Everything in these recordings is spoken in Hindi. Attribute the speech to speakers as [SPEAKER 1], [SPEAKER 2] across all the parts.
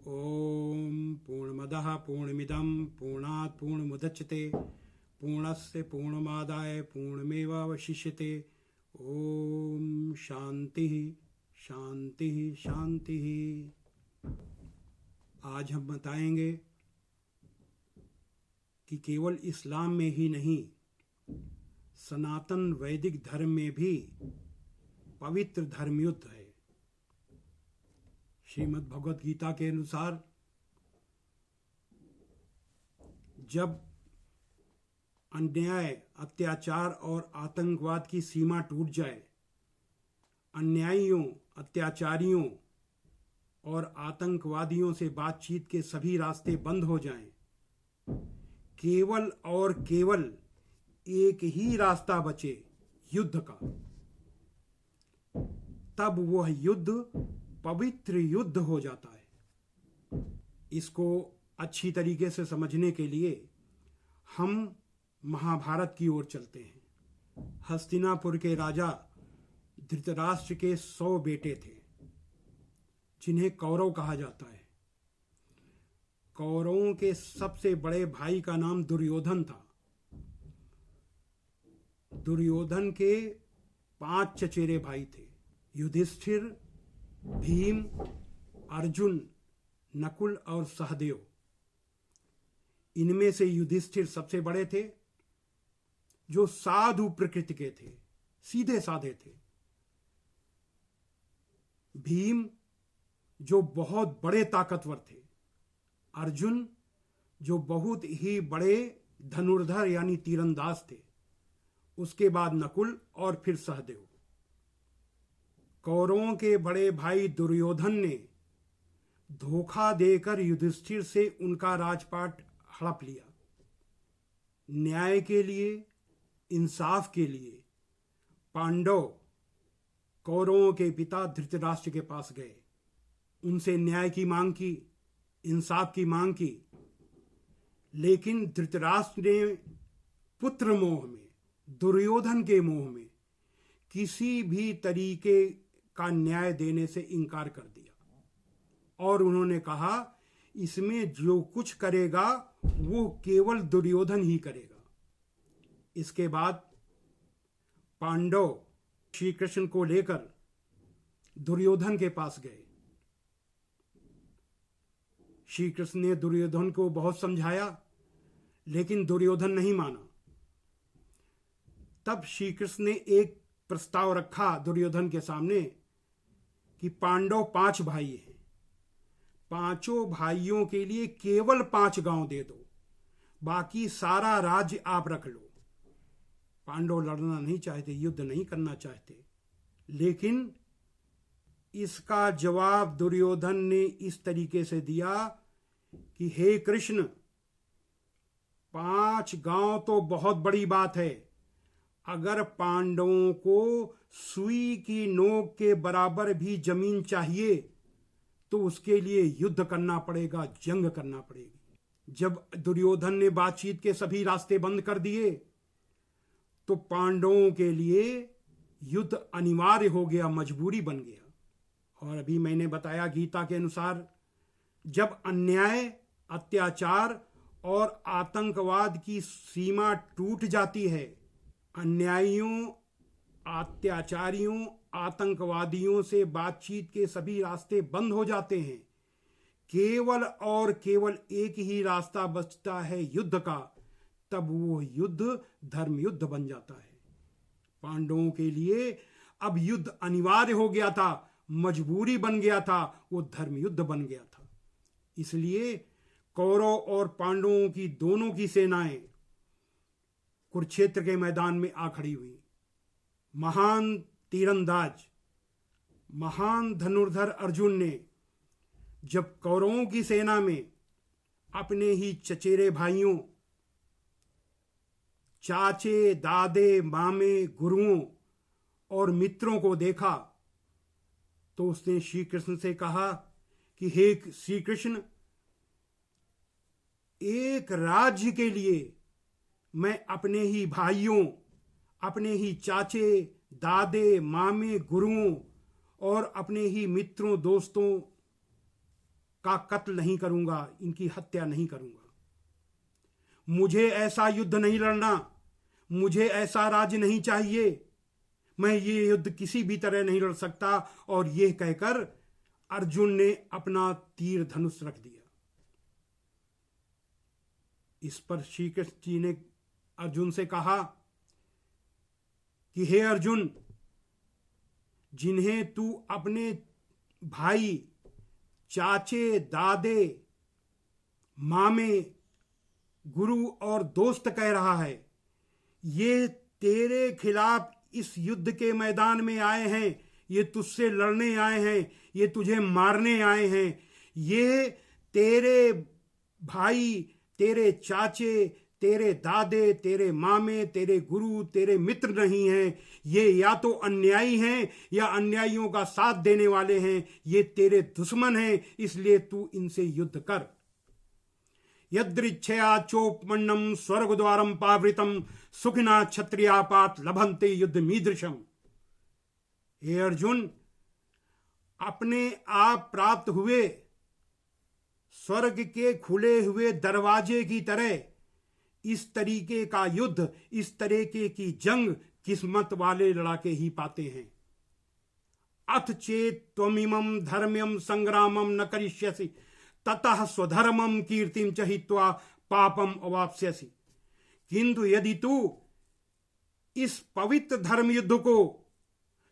[SPEAKER 1] ओम पूर्णमदः पूर्णमिदं पूर्णात् पूर्णमुदच्यते पूर्णस्य पूर्णमादाय पूर्णमेवावशिष्यते। ओम शांति शांति शांति। आज हम बताएंगे कि केवल इस्लाम में ही नहीं, सनातन वैदिक धर्म में भी पवित्र धर्मयुद्ध है। श्रीमद् भगवत गीता के अनुसार जब अन्याय, अत्याचार और आतंकवाद की सीमा टूट जाए, अन्यायियों, अत्याचारियों और आतंकवादियों से बातचीत के सभी रास्ते बंद हो जाएं, केवल और केवल एक ही रास्ता बचे, युद्ध का, तब वह युद्ध पवित्र युद्ध हो जाता है। इसको अच्छी तरीके से समझने के लिए हम महाभारत की ओर चलते हैं। हस्तिनापुर के राजा धृतराष्ट्र के 100 बेटे थे, जिन्हें कौरव कहा जाता है। कौरवों के सबसे बड़े भाई का नाम दुर्योधन था। दुर्योधन के 5 चचेरे भाई थे, युधिष्ठिर, भीम, अर्जुन, नकुल और सहदेव। इनमें से युधिष्ठिर सबसे बड़े थे, जो साधु प्रकृति के थे, सीधे साधे थे। भीम, जो बहुत बड़े ताकतवर थे। अर्जुन, जो बहुत ही बड़े धनुर्धर यानी तीरंदाज थे। उसके बाद नकुल और फिर सहदेव। कौरवों के बड़े भाई दुर्योधन ने धोखा देकर युधिष्ठिर से उनका राजपाट हड़प लिया। न्याय के लिए, इंसाफ के लिए पांडव कौरवों के पिता धृतराष्ट्र के पास गए। उनसे न्याय की मांग की, इंसाफ की मांग की, लेकिन धृतराष्ट्र ने पुत्र मोह में, दुर्योधन के मोह में किसी भी तरीके का न्याय देने से इनकार कर दिया और उन्होंने कहा, इसमें जो कुछ करेगा वो केवल दुर्योधन ही करेगा। इसके बाद पांडव श्री कृष्ण को लेकर दुर्योधन के पास गए। श्री कृष्ण ने दुर्योधन को बहुत समझाया, लेकिन दुर्योधन नहीं माना। तब श्री कृष्ण ने एक प्रस्ताव रखा दुर्योधन के सामने कि पांडव 5 भाई हैं, 5 भाइयों के लिए केवल 5 गांव दे दो, बाकी सारा राज्य आप रख लो। पांडव लड़ना नहीं चाहते, युद्ध नहीं करना चाहते, लेकिन इसका जवाब दुर्योधन ने इस तरीके से दिया कि हे कृष्ण, 5 गांव तो बहुत बड़ी बात है। अगर पांडवों को सुई की नोक के बराबर भी जमीन चाहिए तो उसके लिए युद्ध करना पड़ेगा, जंग करना पड़ेगी। जब दुर्योधन ने बातचीत के सभी रास्ते बंद कर दिए तो पांडवों के लिए युद्ध अनिवार्य हो गया, मजबूरी बन गया। और अभी मैंने बताया गीता के अनुसार, जब अन्याय, अत्याचार और आतंकवाद की सीमा टूट जाती है, अन्यायियों, अत्याचारियों, आतंकवादियों से बातचीत के सभी रास्ते बंद हो जाते हैं, केवल और केवल एक ही रास्ता बचता है युद्ध का, तब वो युद्ध धर्म युद्ध बन जाता है। पांडवों के लिए अब युद्ध अनिवार्य हो गया था, मजबूरी बन गया था, वो धर्म युद्ध बन गया था। इसलिए कौरव और पांडवों की दोनों की सेनाएं कुरुक्षेत्र के मैदान में आ खड़ी हुई। महान तीरंदाज, महान धनुर्धर अर्जुन ने जब कौरवों की सेना में अपने ही चचेरे भाइयों, चाचे, दादे, मामे, गुरुओं और मित्रों को देखा तो उसने श्री कृष्ण से कहा कि हे श्री कृष्ण, एक राज्य के लिए मैं अपने ही भाइयों, अपने ही चाचे, दादे, मामे, गुरुओं और अपने ही मित्रों, दोस्तों का कत्ल नहीं करूंगा, इनकी हत्या नहीं करूंगा। मुझे ऐसा युद्ध नहीं लड़ना, मुझे ऐसा राज्य नहीं चाहिए, मैं ये युद्ध किसी भी तरह नहीं लड़ सकता। और यह कहकर अर्जुन ने अपना तीर धनुष रख दिया। इस पर श्री कृष्ण जी ने अर्जुन से कहा कि हे अर्जुन, जिन्हें तू अपने भाई, चाचे, दादे, मामे, गुरु और दोस्त कह रहा है, ये तेरे खिलाफ इस युद्ध के मैदान में आए हैं, ये तुझसे लड़ने आए हैं, ये तुझे मारने आए हैं। ये तेरे भाई, तेरे चाचे, तेरे दादे, तेरे मामे, तेरे गुरु, तेरे मित्र नहीं हैं। ये या तो अन्यायी हैं या अन्यायियों का साथ देने वाले हैं। ये तेरे दुश्मन हैं, इसलिए तू इनसे युद्ध कर। यदृच्छया चोपमन्नम स्वर्गद्वारम पावृतम सुखिना क्षत्रियापात लभन्ते युद्ध मीदृशम। हे अर्जुन, अपने आप प्राप्त हुए स्वर्ग के खुले हुए दरवाजे की तरह इस तरीके का युद्ध, इस तरीके की जंग किस्मत वाले लड़ाके ही पाते हैं। अथ चेत त्वमिमं धर्म्यम संग्रामम न करिष्यसि ततः स्वधर्मम कीर्तिम च हित्वा पापम अवाप्स्यसि। किंतु यदि तू इस पवित्र धर्म युद्ध को,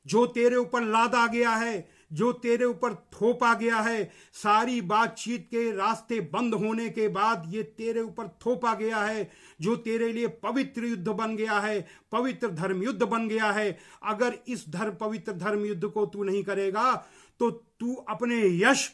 [SPEAKER 1] जो तेरे ऊपर लादा गया है, जो तेरे ऊपर थोपा गया है, सारी बातचीत के रास्ते बंद होने के बाद ये तेरे ऊपर थोपा गया है, जो तेरे लिए पवित्र युद्ध बन गया है, पवित्र धर्म युद्ध बन गया है, अगर इस पवित्र धर्म युद्ध को तू नहीं करेगा तो तू अपने यश,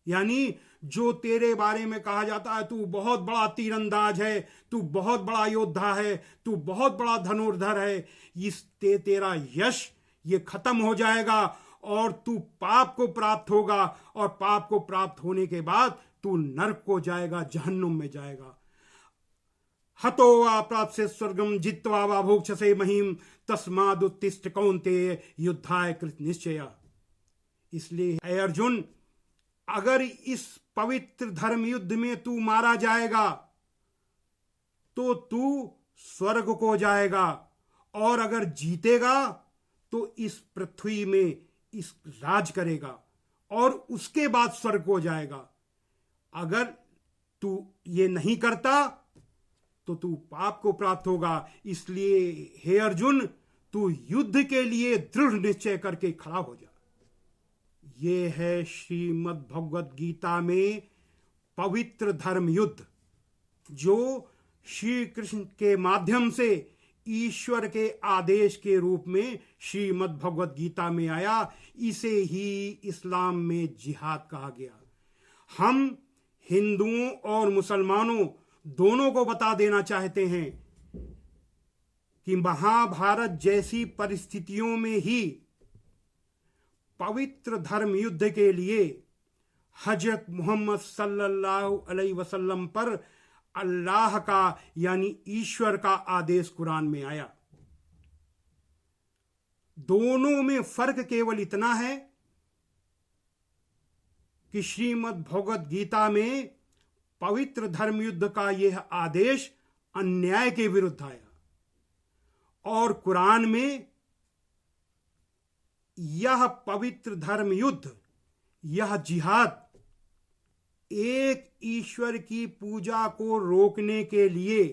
[SPEAKER 1] यानी जो तेरे बारे में कहा जाता है तू बहुत बड़ा तीरंदाज है, तू बहुत बड़ा योद्धा है, तू बहुत बड़ा धनुर्धर है, इस तेरा यश ये खत्म हो जाएगा और तू पाप को प्राप्त होगा। और पाप को प्राप्त होने के बाद तू नरक को जाएगा, जहन्नुम में जाएगा। हतो वा प्राप्त स्वर्गम जित्वा वा भोक्षसे महीम तस्मादुत्तिष्ठ कौन्तेय युद्धाय कृत निश्चय। इसलिए हे अर्जुन, अगर इस पवित्र धर्म युद्ध में तू मारा जाएगा तो तू स्वर्ग को जाएगा, और अगर जीतेगा तो इस पृथ्वी में इस राज करेगा और उसके बाद स्वर्ग को जाएगा। अगर तू ये नहीं करता तो तू पाप को प्राप्त होगा। इसलिए हे अर्जुन, तू युद्ध के लिए दृढ़ निश्चय करके खड़ा हो जा। ये है श्रीमद् भगवद गीता में पवित्र धर्म युद्ध, जो श्री कृष्ण के माध्यम से ईश्वर के आदेश के रूप में श्रीमद् भगवद गीता में आया। इसे ही इस्लाम में जिहाद कहा गया। हम हिंदुओं और मुसलमानों दोनों को बता देना चाहते हैं कि महाभारत जैसी परिस्थितियों में ही पवित्र धर्म युद्ध के लिए हजरत मोहम्मद सल्लल्लाहु अलैहि वसल्लम पर अल्लाह का, यानी ईश्वर का आदेश कुरान में आया। दोनों में फर्क केवल इतना है कि श्रीमद् भगवद गीता में पवित्र धर्म युद्ध का यह आदेश अन्याय के विरुद्ध आया, और कुरान में यह पवित्र धर्म युद्ध, यह जिहाद एक ईश्वर की पूजा को रोकने के लिए,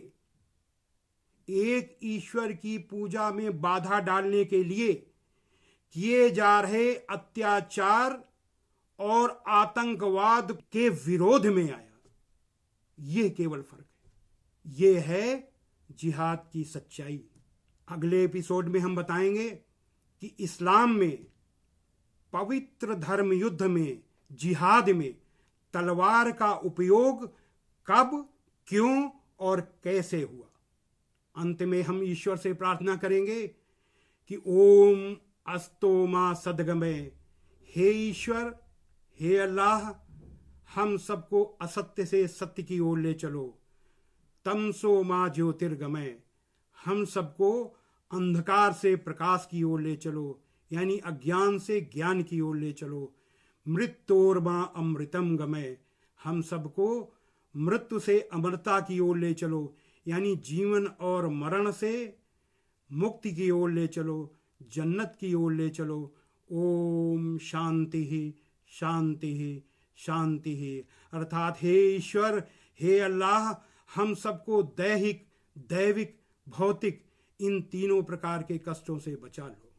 [SPEAKER 1] एक ईश्वर की पूजा में बाधा डालने के लिए किए जा रहे अत्याचार और आतंकवाद के विरोध में आया। यह केवल फर्क है। यह है जिहाद की सच्चाई। अगले एपिसोड में हम बताएंगे कि इस्लाम में पवित्र धर्म युद्ध में, जिहाद में तलवार का उपयोग कब, क्यों और कैसे हुआ। अंत में हम ईश्वर से प्रार्थना करेंगे कि ओम अस्तो मा सद्गमय। हे ईश्वर, हे अल्लाह, हम सबको असत्य से सत्य की ओर ले चलो। तमसो मा ज्योतिर्गमय, हम सबको अंधकार से प्रकाश की ओर ले चलो, यानी अज्ञान से ज्ञान की ओर ले चलो। मृत्योर्मा अमृतम गमय, हम सबको मृत्यु से अमरता की ओर ले चलो, यानी जीवन और मरण से मुक्ति की ओर ले चलो, जन्नत की ओर ले चलो। ओम शांति ही शांति ही शांति ही। अर्थात हे ईश्वर, हे अल्लाह, हम सबको दैहिक, दैविक, भौतिक इन तीनों प्रकार के कष्टों से बचा लो।